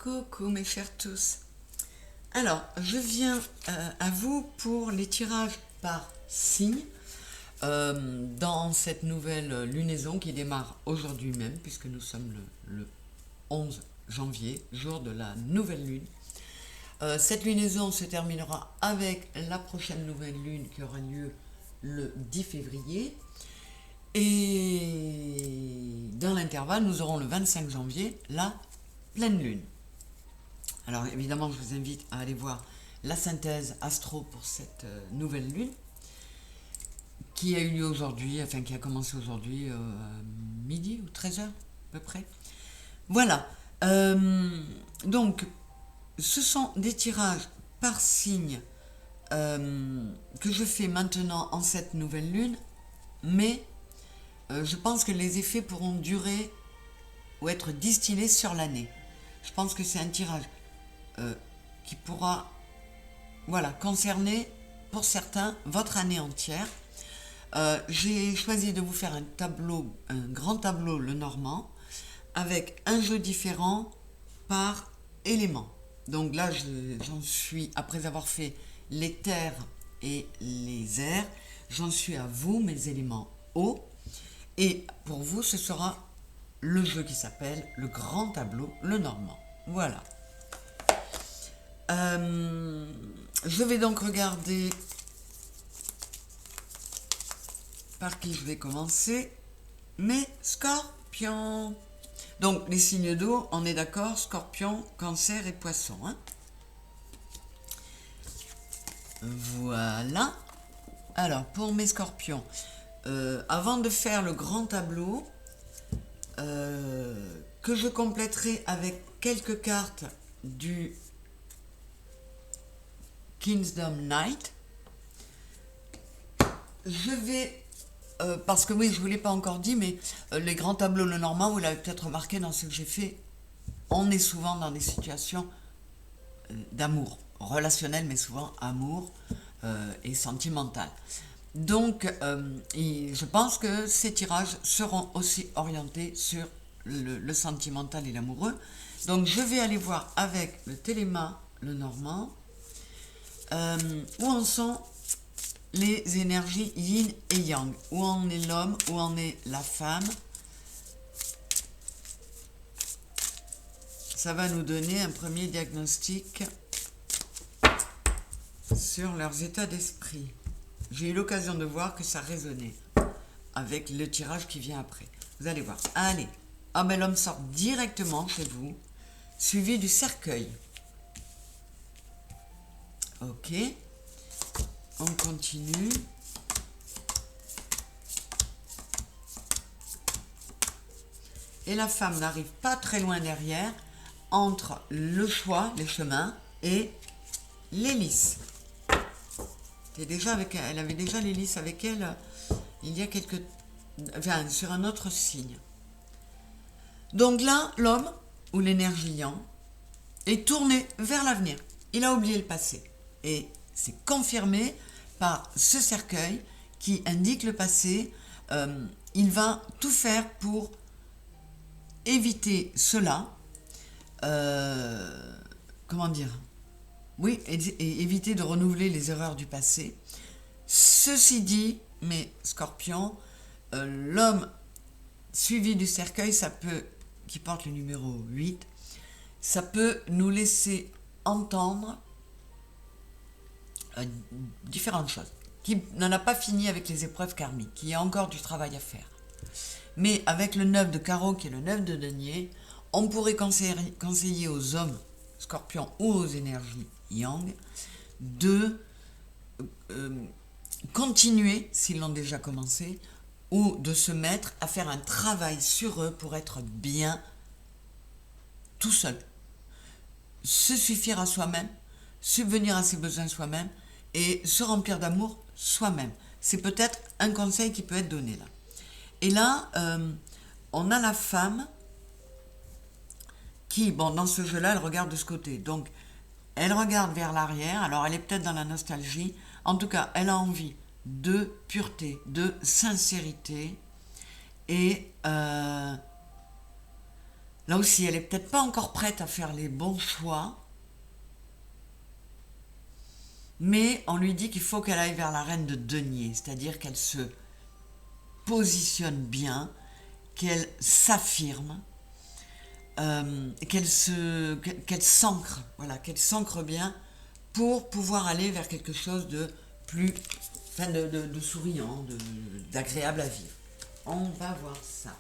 Coucou mes chers tous. Alors, je viens à vous pour les tirages par signe dans cette nouvelle lunaison qui démarre aujourd'hui même, puisque nous sommes le 11 janvier, jour de la nouvelle lune. Cette lunaison se terminera avec la prochaine nouvelle lune qui aura lieu le 10 février. Et dans l'intervalle, nous aurons le 25 janvier la pleine lune. Alors évidemment, je vous invite à aller voir la synthèse astro pour cette nouvelle lune qui a eu lieu aujourd'hui, enfin qui a commencé aujourd'hui midi ou 13h à peu près. Voilà. Donc, ce sont des tirages par signe que je fais maintenant en cette nouvelle lune, mais je pense que les effets pourront durer ou être distillés sur l'année. Je pense que c'est un tirage qui pourra concerner pour certains votre année entière. J'ai choisi de vous faire un grand tableau le normand, avec un jeu différent par élément. Donc là, j'en suis, après avoir fait les terres et les airs, j'en suis à vous, mes éléments eau. Et pour vous, ce sera le jeu qui s'appelle le grand tableau le normand. Voilà. Je vais donc regarder par qui je vais commencer. Mes scorpions. Donc, les signes d'eau, on est d'accord, scorpion, cancer et poisson. Hein. Voilà. Alors, pour mes scorpions, avant de faire le grand tableau, que je compléterai avec quelques cartes du Kingdom Night, je vais, parce que oui, je ne vous l'ai pas encore dit, mais les grands tableaux le normand, vous l'avez peut-être remarqué dans ce que j'ai fait, on est souvent dans des situations d'amour, relationnel, mais souvent amour et sentimental. Donc, je pense que ces tirages seront aussi orientés sur le sentimental et l'amoureux. Donc, je vais aller voir avec le Téléma, le normand, où en sont les énergies yin et yang, où en est l'homme, où en est la femme. Ça va nous donner un premier diagnostic sur leurs états d'esprit. J'ai eu l'occasion de voir que ça résonnait avec le tirage qui vient après. Vous allez voir. Allez. Ah ben l'homme sort directement chez vous, suivi du cercueil. Ok. On continue. Et la femme n'arrive pas très loin derrière, entre le choix, les chemins, et l'hélice. Elle avait déjà l'hélice avec elle il y a sur un autre signe. Donc là, l'homme, ou l'énergie yang, est tourné vers l'avenir. Il a oublié le passé. Et c'est confirmé par ce cercueil qui indique le passé. Il va tout faire pour éviter cela. Comment dire ? Oui, et éviter de renouveler les erreurs du passé. Ceci dit, mes scorpions, l'homme suivi du cercueil, qui porte le numéro 8, ça peut nous laisser entendre différentes choses, qui n'en a pas fini avec les épreuves karmiques, qui a encore du travail à faire. Mais avec le 9 de carreau, qui est le 9 de denier, on pourrait conseiller aux hommes scorpions ou aux énergies yang de continuer, s'ils l'ont déjà commencé, ou de se mettre à faire un travail sur eux pour être bien tout seul. Se suffire à soi-même, subvenir à ses besoins soi-même et se remplir d'amour soi-même. C'est peut-être un conseil qui peut être donné là. Et là, on a la femme qui, dans ce jeu-là, elle regarde de ce côté. Donc, elle regarde vers l'arrière. Alors, elle est peut-être dans la nostalgie. En tout cas, elle a envie de pureté, de sincérité. Et là, Là aussi, elle est peut-être pas encore prête à faire les bons choix, mais on lui dit qu'il faut qu'elle aille vers la reine de denier, c'est-à-dire qu'elle se positionne bien, qu'elle s'affirme, qu'elle s'ancre, voilà, qu'elle s'ancre bien pour pouvoir aller vers quelque chose de plus, enfin de souriant, d'agréable à vivre. On va voir ça.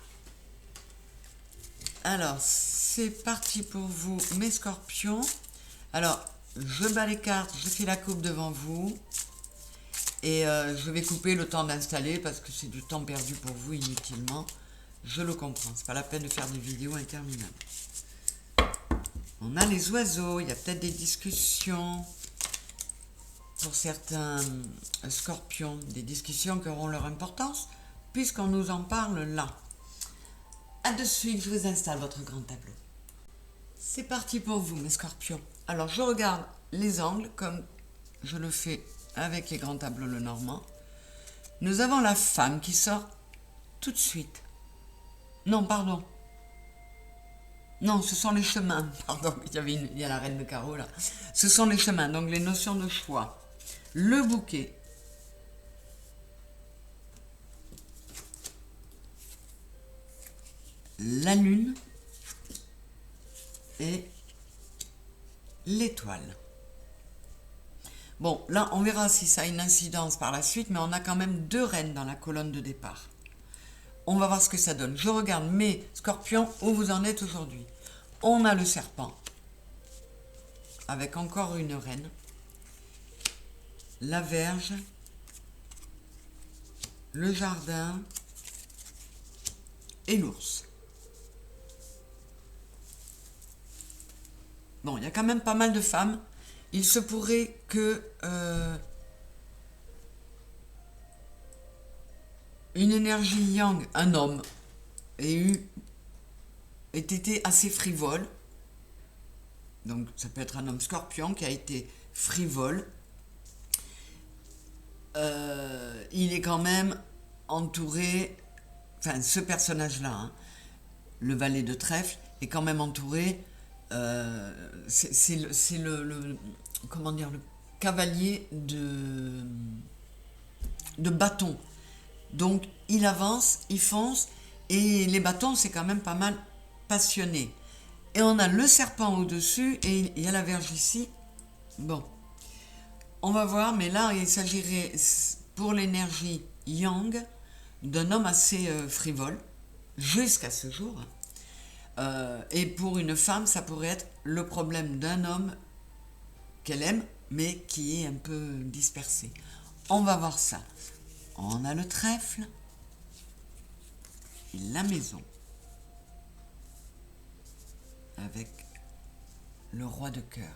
Alors, c'est parti pour vous, mes scorpions. Alors, je bats les cartes, je fais la coupe devant vous. Et je vais couper le temps d'installer parce que c'est du temps perdu pour vous inutilement. Je le comprends, c'est pas la peine de faire des vidéos interminables. On a les oiseaux, il y a peut-être des discussions pour certains scorpions, des discussions qui auront leur importance, puisqu'on nous en parle là. À de suite, je vous installe votre grand tableau. C'est parti pour vous, mes scorpions. Alors, je regarde les angles, comme je le fais avec les grands tableaux le normand. Nous avons la femme qui sort tout de suite. Non, pardon. Non, ce sont les chemins. Pardon, il y a la reine de carreau là. Ce sont les chemins, donc les notions de choix. Le bouquet. La lune. Et l'étoile. Bon, là, on verra si ça a une incidence par la suite, mais on a quand même 2 reines dans la colonne de départ. On va voir ce que ça donne. Je regarde mes scorpions, où vous en êtes aujourd'hui. On a le serpent, avec encore une reine. La Vierge, le jardin et l'ours. Bon, il y a quand même pas mal de femmes. Il se pourrait que une énergie yang, un homme, ait été assez frivole. Donc ça peut être un homme scorpion qui a été frivole. Il est quand même entouré, enfin ce personnage-là, hein, le valet de trèfle, est quand même entouré, c'est comment dire, le cavalier de bâton. Donc il avance, il fonce, et les bâtons c'est quand même pas mal passionné. Et on a le serpent au-dessus, et il y a la Vierge ici. Bon, on va voir, mais là il s'agirait pour l'énergie yang d'un homme assez frivole, jusqu'à ce jour. Et pour une femme, ça pourrait être le problème d'un homme qu'elle aime, mais qui est un peu dispersé. On va voir ça. On a le trèfle et la maison, avec le roi de cœur.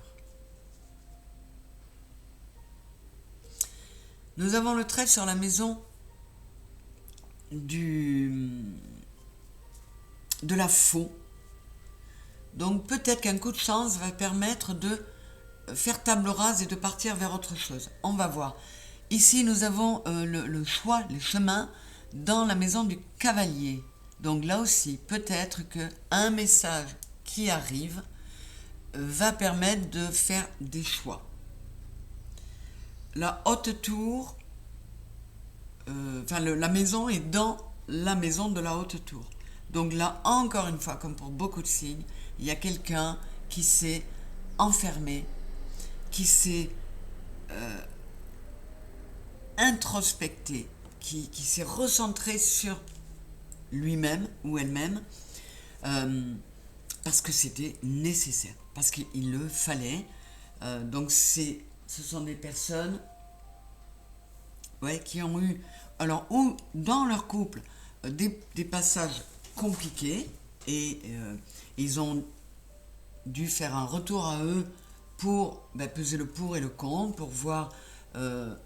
Nous avons le trèfle sur la maison de la faux. Donc peut-être qu'un coup de chance va permettre de faire table rase et de partir vers autre chose. On va voir. Ici, nous avons le choix, les chemins, dans la maison du cavalier. Donc là aussi, peut-être qu'un message qui arrive va permettre de faire des choix. La haute tour, la maison est dans la maison de la haute tour. Donc là, encore une fois, comme pour beaucoup de signes, il y a quelqu'un qui s'est enfermé, qui s'est introspecté, qui s'est recentré sur lui-même ou elle-même, parce que c'était nécessaire, parce qu'il le fallait. Donc ce sont des personnes qui ont eu, alors, ou dans leur couple, des passages compliqués, et ils ont dû faire un retour à eux pour peser le pour et le contre, pour voir,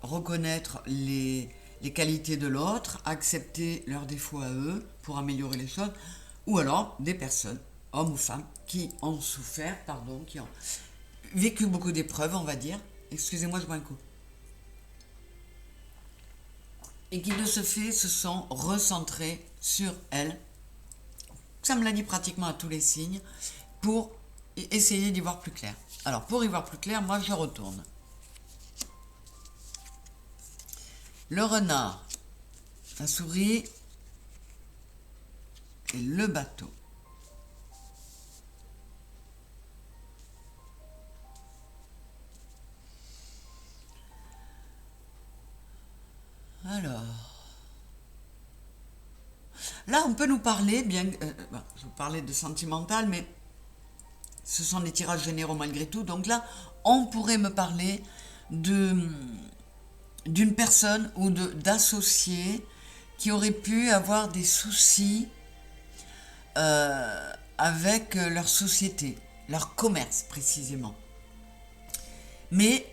reconnaître les qualités de l'autre, accepter leurs défauts à eux pour améliorer les choses, ou alors des personnes, hommes ou femmes, qui ont souffert, qui ont vécu beaucoup d'épreuves, on va dire. Excusez-moi, je bois un coup. Et qui de ce fait se sont recentrés sur elles, Ça me l'a dit pratiquement à tous les signes pour essayer d'y voir plus clair. Alors, pour y voir plus clair, moi, je retourne. Le renard, la souris et le bateau. Alors, là, on peut nous parler, bien, je vous parlais de sentimental, mais ce sont des tirages généraux malgré tout. Donc là, on pourrait me parler d'une personne ou d'associés qui auraient pu avoir des soucis avec leur société, leur commerce précisément. Mais,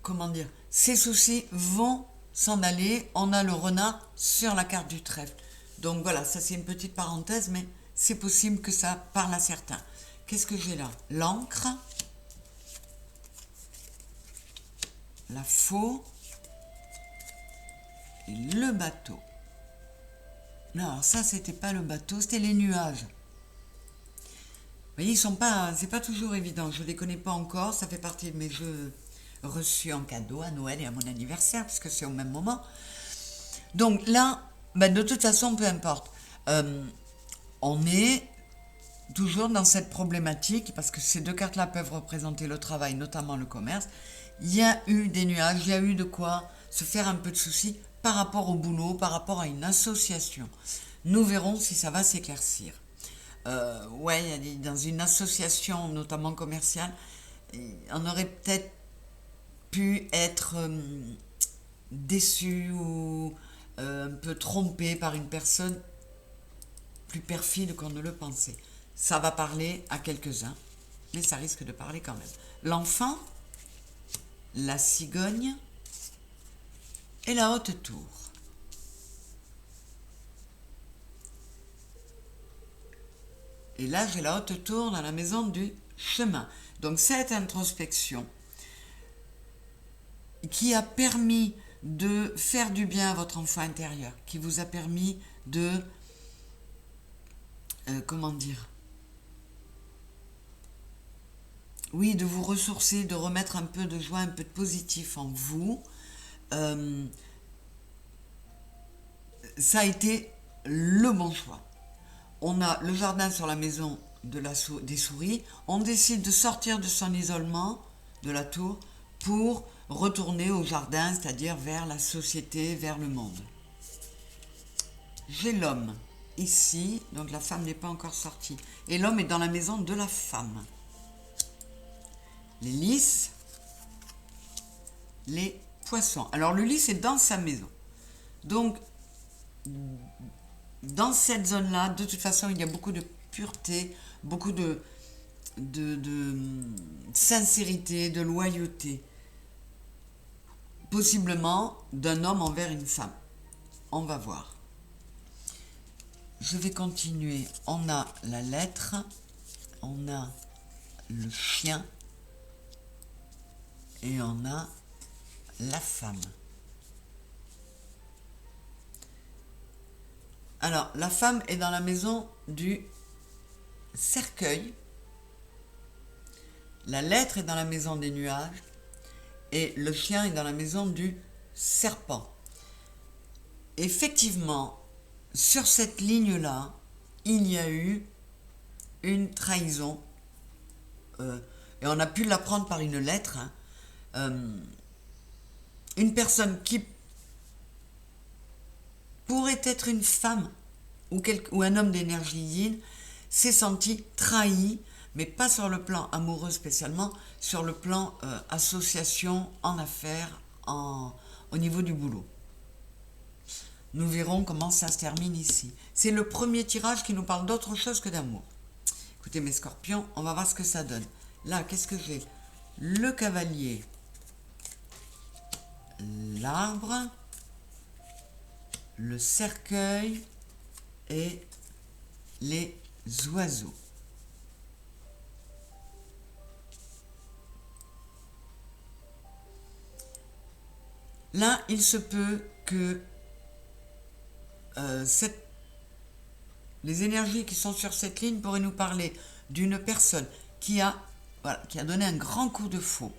comment dire, ces soucis vont s'en aller. On a le renard sur la carte du trèfle. Donc voilà, ça c'est une petite parenthèse, mais c'est possible que ça parle à certains. Qu'est-ce que j'ai là? L'encre, la faux et le bateau. Non, alors ça c'était pas le bateau, c'était les nuages. Vous voyez, c'est pas toujours évident. Je les connais pas encore. Ça fait partie de mes jeux reçus en cadeau à Noël et à mon anniversaire, puisque c'est au même moment. Donc là, ben de toute façon, peu importe. On est toujours dans cette problématique, parce que ces deux cartes-là peuvent représenter le travail, notamment le commerce. Il y a eu des nuages, il y a eu de quoi se faire un peu de soucis par rapport au boulot, par rapport à une association. Nous verrons si ça va s'éclaircir. Ouais, dans une association, notamment commerciale, on aurait peut-être pu être déçu ou un peu trompé par une personne plus perfide qu'on ne le pensait. Ça va parler à quelques-uns, mais ça risque de parler quand même. L'enfant, la cigogne et la haute tour. Et là, j'ai la haute tour dans la maison du chemin. Donc cette introspection qui a permis de faire du bien à votre enfant intérieur, qui vous a permis de, comment dire, oui, de vous ressourcer, de remettre un peu de joie, un peu de positif en vous. Ça a été le bon choix. On a le jardin sur la maison des souris. On décide de sortir de son isolement, de la tour, pour retourner au jardin, c'est-à-dire vers la société, vers le monde. J'ai l'homme ici, donc la femme n'est pas encore sortie. Et l'homme est dans la maison de la femme. Les lys, les poissons. Alors le lys est dans sa maison. Donc, dans cette zone-là, de toute façon, il y a beaucoup de pureté, beaucoup de sincérité, de loyauté. Possiblement d'un homme envers une femme. On va voir. Je vais continuer. On a la lettre, on a le chien et on a la femme. Alors, la femme est dans la maison du cercueil. La lettre est dans la maison des nuages. Et le chien est dans la maison du serpent. Effectivement, sur cette ligne-là, il y a eu une trahison. Et on a pu l'apprendre par une lettre. Une personne qui pourrait être une femme ou un homme d'énergie yin s'est senti trahi, mais pas sur le plan amoureux spécialement, sur le plan association, en affaires, au niveau du boulot. Nous verrons comment ça se termine ici. C'est le premier tirage qui nous parle d'autre chose que d'amour. Écoutez mes scorpions, on va voir ce que ça donne. Là, qu'est-ce que j'ai? Le cavalier, l'arbre, le cercueil et les oiseaux. Là, il se peut que les énergies qui sont sur cette ligne pourraient nous parler d'une personne qui a donné un grand coup de faux.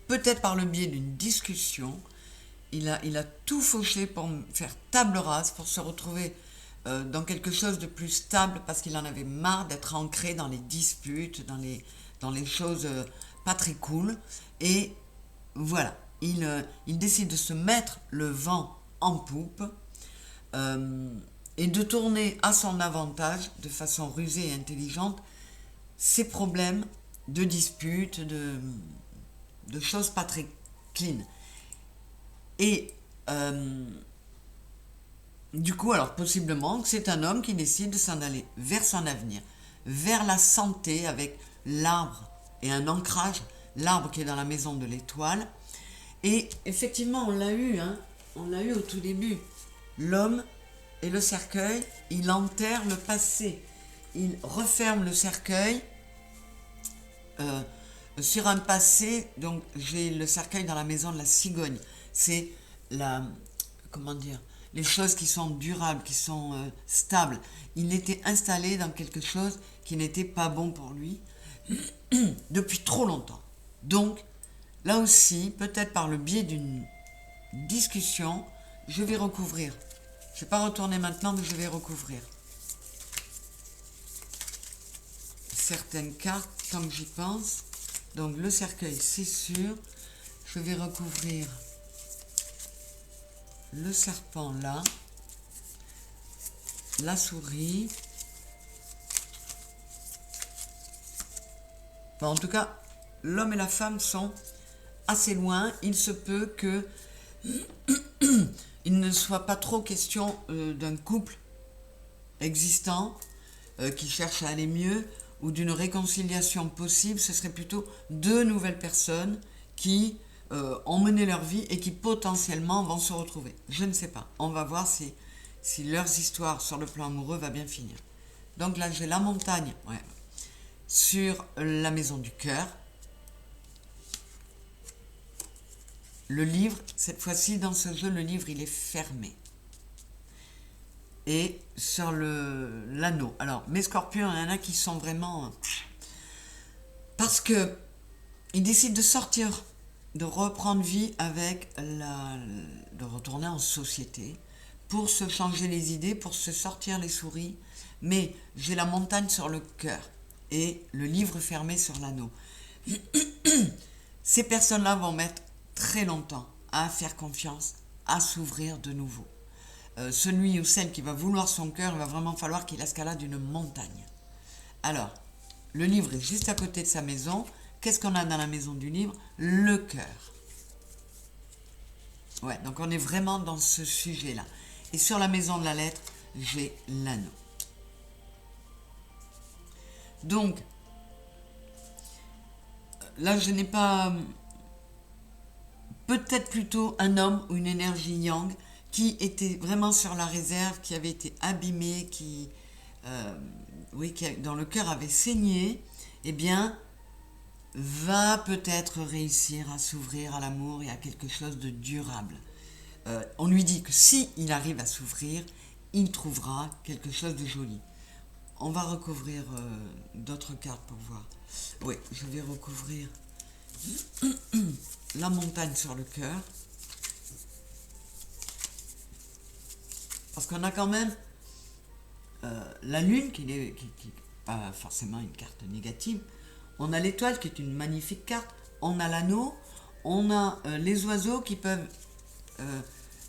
Peut-être par le biais d'une discussion, il a tout fauché pour faire table rase, pour se retrouver dans quelque chose de plus stable, parce qu'il en avait marre d'être ancré dans les disputes, dans les choses pas très cool. Et voilà, il décide de se mettre le vent en poupe et de tourner à son avantage, de façon rusée et intelligente, ses problèmes de disputes, de choses pas très clean. Et du coup, alors possiblement, c'est un homme qui décide de s'en aller vers son avenir, vers la santé, avec l'arbre et un ancrage, l'arbre qui est dans la maison de l'étoile. Et effectivement, on l'a eu au tout début. L'homme et le cercueil, il enterre le passé. Il referme le cercueil sur un passé. Donc j'ai le cercueil dans la maison de la cigogne. C'est comment dire, les choses qui sont durables, qui sont stables. Il était installé dans quelque chose qui n'était pas bon pour lui depuis trop longtemps. Donc là aussi, peut-être par le biais d'une discussion, je vais recouvrir. Je ne vais pas retourner maintenant, mais je vais recouvrir certaines cartes tant que j'y pense. Donc le cercueil, c'est sûr. Je vais recouvrir le serpent là, la souris. Bon, en tout cas, l'homme et la femme sont assez loin. Il se peut que il ne soit pas trop question d'un couple existant qui cherche à aller mieux, ou d'une réconciliation possible. Ce serait plutôt deux nouvelles personnes qui ont mené leur vie et qui potentiellement vont se retrouver. Je ne sais pas. On va voir si leurs histoires sur le plan amoureux va bien finir. Donc là, j'ai la montagne sur la maison du cœur. Le livre, cette fois-ci, dans ce jeu, le livre, il est fermé. Et sur l'anneau. Alors, mes scorpions, il y en a qui sont vraiment... Parce que ils décident de sortir, de reprendre vie avec de retourner en société, pour se changer les idées, pour se sortir les souris. Mais j'ai la montagne sur le cœur et le livre fermé sur l'anneau. Ces personnes-là vont mettre très longtemps à faire confiance, à s'ouvrir de nouveau. Celui ou celle qui va vouloir son cœur, il va vraiment falloir qu'il escalade une montagne. Alors, le livre est juste à côté de sa maison. Qu'est-ce qu'on a dans la maison du livre? Le cœur. Ouais, donc on est vraiment dans ce sujet-là. Et sur la maison de la lettre, j'ai l'anneau. Donc, là, je n'ai pas... Peut-être plutôt un homme ou une énergie yang qui était vraiment sur la réserve, qui avait été abîmé, dont le cœur avait saigné, eh bien, va peut-être réussir à s'ouvrir à l'amour et à quelque chose de durable. On lui dit que si il arrive à s'ouvrir, il trouvera quelque chose de joli. On va recouvrir d'autres cartes pour voir. Oui, je vais recouvrir la montagne sur le cœur. Parce qu'on a quand même la lune qui n'est pas forcément une carte négative. On a l'étoile qui est une magnifique carte. On a l'anneau. On a les oiseaux qui peuvent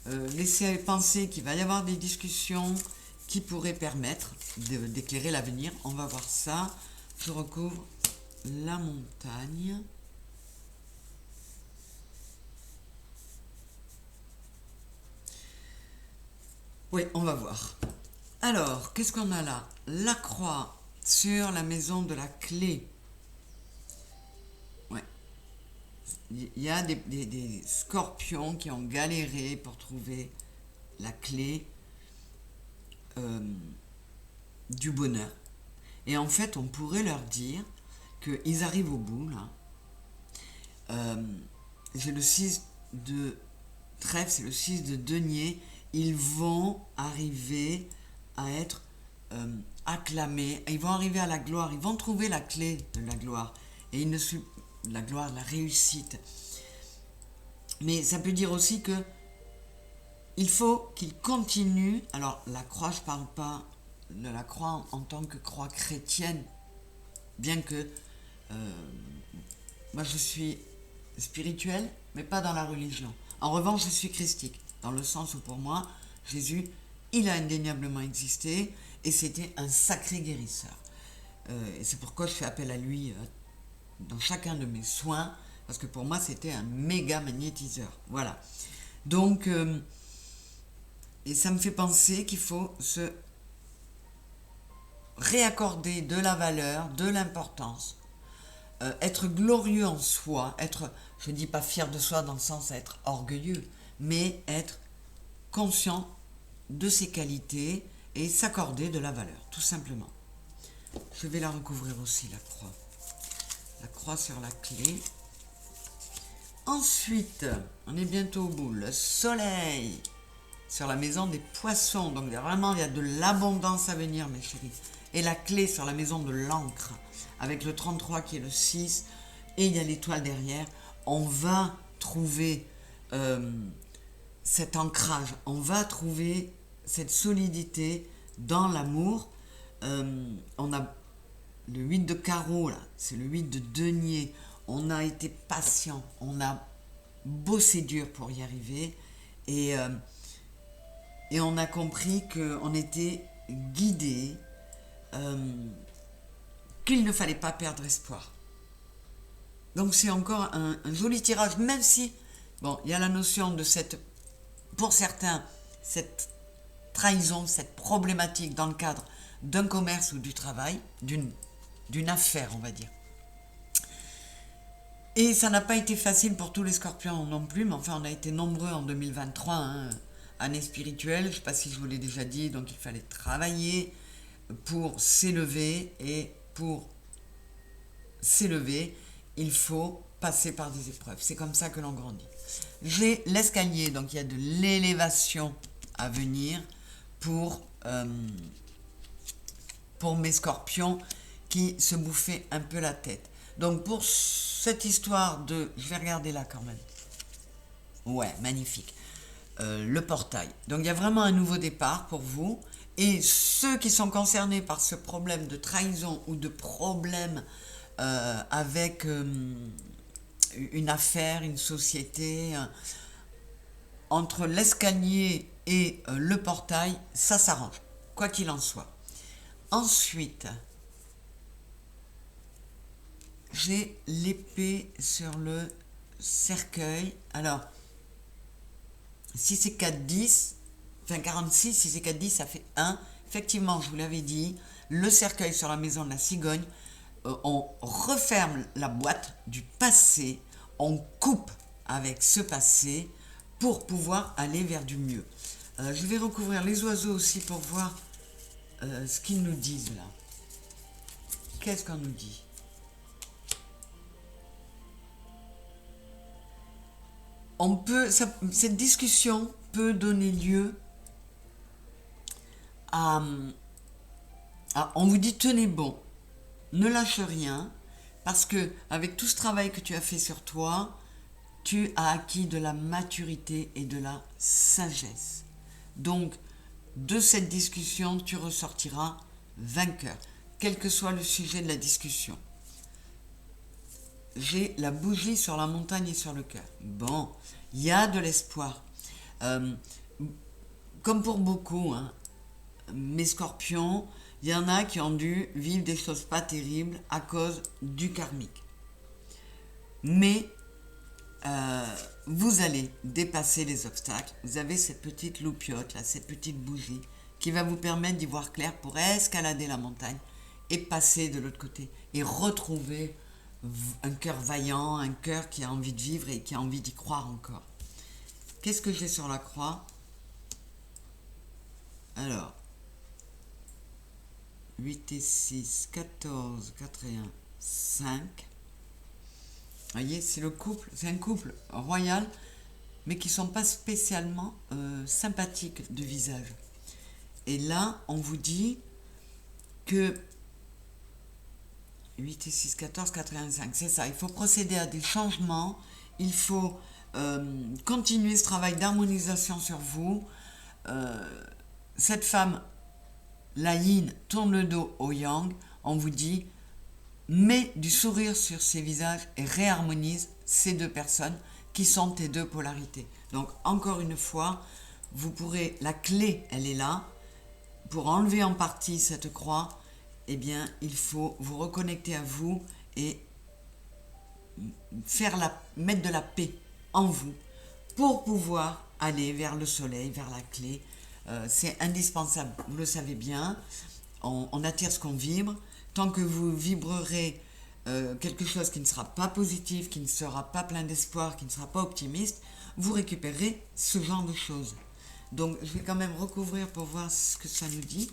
laisser penser qu'il va y avoir des discussions qui pourraient permettre d'éclairer l'avenir. On va voir ça. Je recouvre la montagne. Oui, on va voir. Alors, qu'est-ce qu'on a là? La croix sur la maison de la clé. Ouais. Il y a des scorpions qui ont galéré pour trouver la clé du bonheur. Et en fait, on pourrait leur dire qu'ils arrivent au bout, là. J'ai le 6 de trèfle, c'est le 6 de denier. ils vont arriver à être acclamés, ils vont arriver à la gloire, ils vont trouver la clé de la gloire, et ils ne suivent la gloire, la réussite. Mais ça peut dire aussi que il faut qu'ils continuent. Alors la croix, je ne parle pas de la croix en tant que croix chrétienne, bien que moi je suis spirituel, mais pas dans la religion. En revanche, je suis christique, dans le sens où pour moi, Jésus, il a indéniablement existé, et c'était un sacré guérisseur. Et c'est pourquoi je fais appel à lui dans chacun de mes soins, parce que pour moi, c'était un méga magnétiseur. Voilà. Donc, et ça me fait penser qu'il faut se réaccorder de la valeur, de l'importance, être glorieux en soi, être, je ne dis pas fier de soi dans le sens d'être orgueilleux, mais être conscient de ses qualités et s'accorder de la valeur, tout simplement. Je vais la recouvrir aussi, la croix. La croix sur la clé. Ensuite, on est bientôt au bout, le soleil sur la maison des poissons. Donc vraiment, il y a de l'abondance à venir, mes chéris. Et la clé sur la maison de l'encre, avec le 33 qui est le 6, et il y a l'étoile derrière. On va trouver cet ancrage, on va trouver cette solidité dans l'amour. On a le 8 de carreau, là, c'est le 8 de denier. On a été patient, on a bossé dur pour y arriver, et on a compris qu'on était guidé, qu'il ne fallait pas perdre espoir. Donc c'est encore un joli tirage, même si, bon, il y a la notion de cette, pour certains, cette trahison, cette problématique dans le cadre d'un commerce ou du travail, d'une affaire, on va dire. Et ça n'a pas été facile pour tous les scorpions non plus, mais enfin on a été nombreux en 2023, hein, année spirituelle, je ne sais pas si je vous l'ai déjà dit, donc il fallait travailler pour s'élever, et pour s'élever, il faut passer par des épreuves. C'est comme ça que l'on grandit. J'ai l'escalier, donc il y a de l'élévation à venir pour mes scorpions qui se bouffaient un peu la tête. Donc pour cette histoire de... Je vais regarder là quand même. Ouais, magnifique. Le portail. Donc il y a vraiment un nouveau départ pour vous. Et ceux qui sont concernés par ce problème de trahison ou de problème avec une affaire, une société, entre l'escalier et le portail, ça s'arrange, quoi qu'il en soit. Ensuite, j'ai l'épée sur le cercueil. Alors, si c'est 4, 10, enfin 46, si c'est 4, 10, ça fait 1. Effectivement, je vous l'avais dit, le cercueil sur la maison de la cigogne, on referme la boîte du passé, on coupe avec ce passé pour pouvoir aller vers du mieux. Je vais recouvrir les oiseaux aussi pour voir ce qu'ils nous disent là. Qu'est-ce qu'on nous dit ? Cette discussion peut donner lieu à on vous dit tenez bon, ne lâche rien, parce que avec tout ce travail que tu as fait sur toi, tu as acquis de la maturité et de la sagesse. Donc, de cette discussion, tu ressortiras vainqueur, quel que soit le sujet de la discussion. J'ai la bougie sur la montagne et sur le cœur. Bon, il y a de l'espoir. Comme pour beaucoup, hein, mes scorpions, il y en a qui ont dû vivre des choses pas terribles à cause du karmique. Mais vous allez dépasser les obstacles. Vous avez cette petite loupiote, là, cette petite bougie qui va vous permettre d'y voir clair pour escalader la montagne et passer de l'autre côté et retrouver un cœur vaillant, un cœur qui a envie de vivre et qui a envie d'y croire encore. Qu'est-ce que j'ai sur la croix ? Alors, 8 et 6, 14, 4 et 1, 5. Vous voyez, c'est le couple, c'est un couple royal. mais qui ne sont pas spécialement sympathiques de visage. Et là, on vous dit que 8 et 6, 14, 85, c'est ça. Il faut procéder à des changements. Il faut continuer ce travail d'harmonisation sur vous. Cette femme, la yin, tourne le dos au yang. On vous dit, mets du sourire sur ces visages et réharmonise ces deux personnes qui sont tes deux polarités. Donc, encore une fois, vous pourrez, la clé, elle est là. Pour enlever en partie cette croix, eh bien, il faut vous reconnecter à vous et mettre de la paix en vous pour pouvoir aller vers le soleil, vers la clé. C'est indispensable, vous le savez bien. On attire ce qu'on vibre. Tant que vous vibrerez quelque chose qui ne sera pas positif, qui ne sera pas plein d'espoir, qui ne sera pas optimiste, vous récupérez ce genre de choses. Donc, je vais quand même recouvrir pour voir ce que ça nous dit.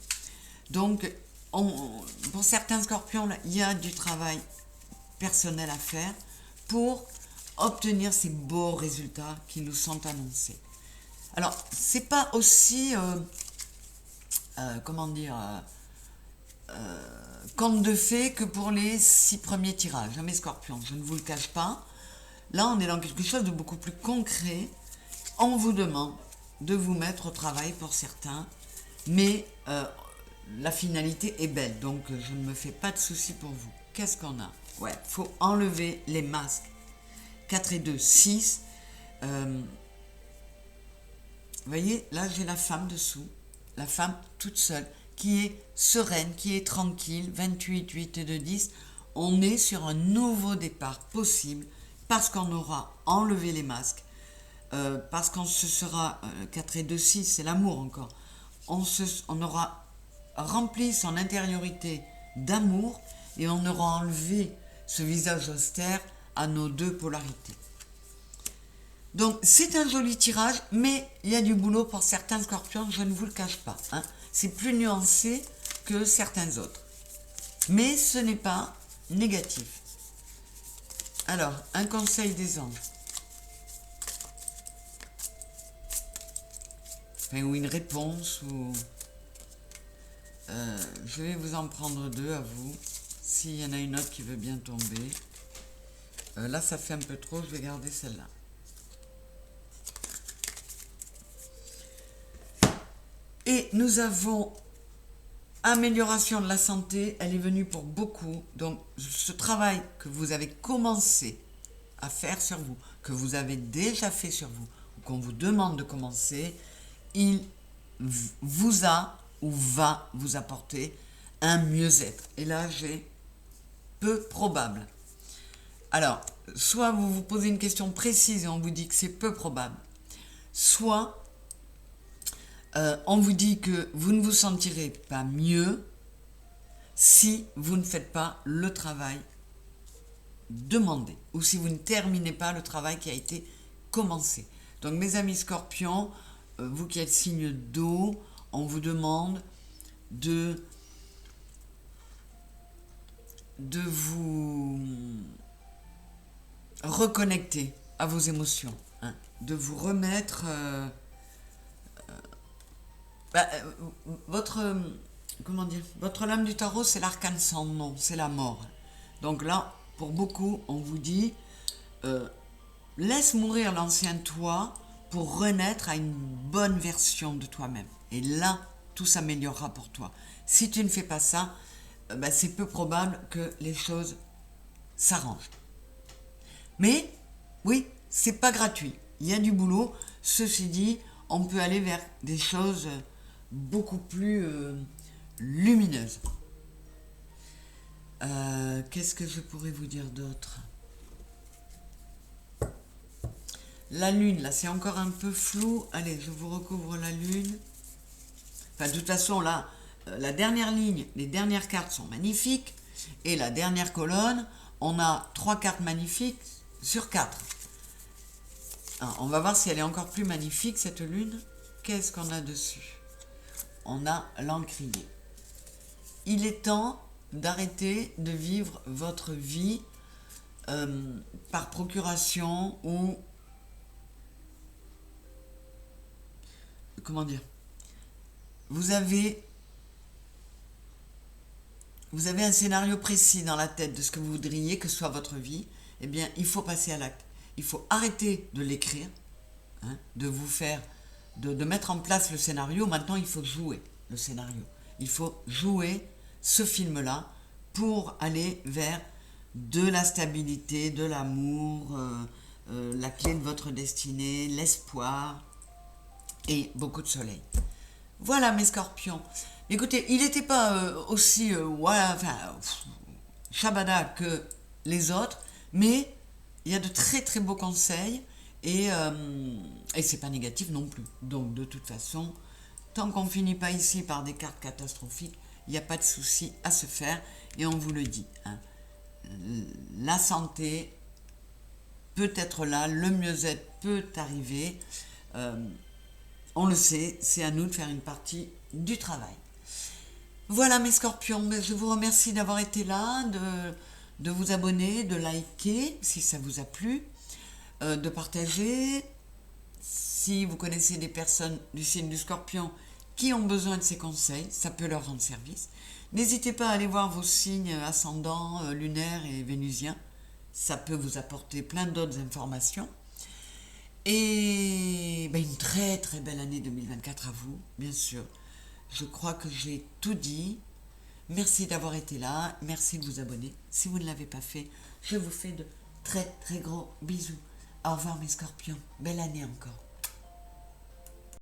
Donc, pour certains scorpions, là, il y a du travail personnel à faire pour obtenir ces beaux résultats qui nous sont annoncés. Alors, c'est pas aussi, conte de fées que pour les 6 premiers tirages, mes scorpions, je ne vous le cache pas. Là, on est dans quelque chose de beaucoup plus concret. On vous demande de vous mettre au travail pour certains, mais la finalité est belle, donc je ne me fais pas de soucis pour vous. Qu'est-ce qu'on a? Ouais, il faut enlever les masques. 4 et 2, 6. Vous voyez, là j'ai la femme dessous, la femme toute seule, qui est sereine, qui est tranquille, 28, 8 et 2, 10. On est sur un nouveau départ possible parce qu'on aura enlevé les masques. Parce qu'on se sera, 4 et 2, 6, c'est l'amour encore, on aura rempli son intériorité d'amour et on aura enlevé ce visage austère à nos deux polarités. Donc c'est un joli tirage, mais il y a du boulot pour certains scorpions, je ne vous le cache pas. Hein. C'est plus nuancé que certains autres. Mais ce n'est pas négatif. Alors, un conseil des anges. Ou une réponse, ou je vais vous en prendre deux à vous, s'il y en a une autre qui veut bien tomber. Là ça fait un peu trop, je vais garder celle-là. Et nous avons amélioration de la santé, elle est venue pour beaucoup, donc ce travail que vous avez commencé à faire sur vous, que vous avez déjà fait sur vous, ou qu'on vous demande de commencer, il vous a ou va vous apporter un mieux-être. Et là, j'ai peu probable. Alors, soit vous vous posez une question précise et on vous dit que c'est peu probable, soit on vous dit que vous ne vous sentirez pas mieux si vous ne faites pas le travail demandé, ou si vous ne terminez pas le travail qui a été commencé. Donc, mes amis scorpions, vous qui êtes signe d'eau, on vous demande de vous reconnecter à vos émotions, hein, de vous remettre votre lame du tarot, c'est l'arcane sans nom, c'est la mort. Donc là, pour beaucoup, on vous dit laisse mourir l'ancien toi pour renaître à une bonne version de toi-même. Et là, tout s'améliorera pour toi. Si tu ne fais pas ça, c'est peu probable que les choses s'arrangent. Mais, oui, c'est pas gratuit. Il y a du boulot. Ceci dit, on peut aller vers des choses beaucoup plus lumineuses. Qu'est-ce que je pourrais vous dire d'autre ? La lune, là, c'est encore un peu flou. Allez, je vous recouvre la lune. Enfin, de toute façon, là, la dernière ligne, les dernières cartes sont magnifiques. Et la dernière colonne, on a 3 cartes magnifiques sur 4. Alors, on va voir si elle est encore plus magnifique, cette lune. Qu'est-ce qu'on a dessus? On a l'encrier. Il est temps d'arrêter de vivre votre vie par procuration ou comment dire, vous avez un scénario précis dans la tête de ce que vous voudriez que soit votre vie, eh bien, il faut passer à l'acte. Il faut arrêter de l'écrire, hein, de mettre en place le scénario. Maintenant, il faut jouer le scénario. Il faut jouer ce film-là pour aller vers de la stabilité, de l'amour, la clé de votre destinée, l'espoir et beaucoup de soleil. Voilà mes scorpions. Écoutez, il n'était pas aussi shabada que les autres, mais il y a de très très beaux conseils et c'est pas négatif non plus. Donc de toute façon, tant qu'on finit pas ici par des cartes catastrophiques, il n'y a pas de souci à se faire et on vous le dit. Hein. La santé peut être là, le mieux-être peut arriver. On le sait, c'est à nous de faire une partie du travail. Voilà mes scorpions, je vous remercie d'avoir été là, de vous abonner, de liker si ça vous a plu, de partager. Si vous connaissez des personnes du signe du scorpion qui ont besoin de ces conseils, ça peut leur rendre service. N'hésitez pas à aller voir vos signes ascendants, lunaires et vénusiens. Ça peut vous apporter plein d'autres informations. Et une très très belle année 2024 à vous, bien sûr. Je crois que j'ai tout dit. Merci d'avoir été là. Merci de vous abonner. Si vous ne l'avez pas fait, je vous fais de très très gros bisous. Au revoir mes scorpions. Belle année encore.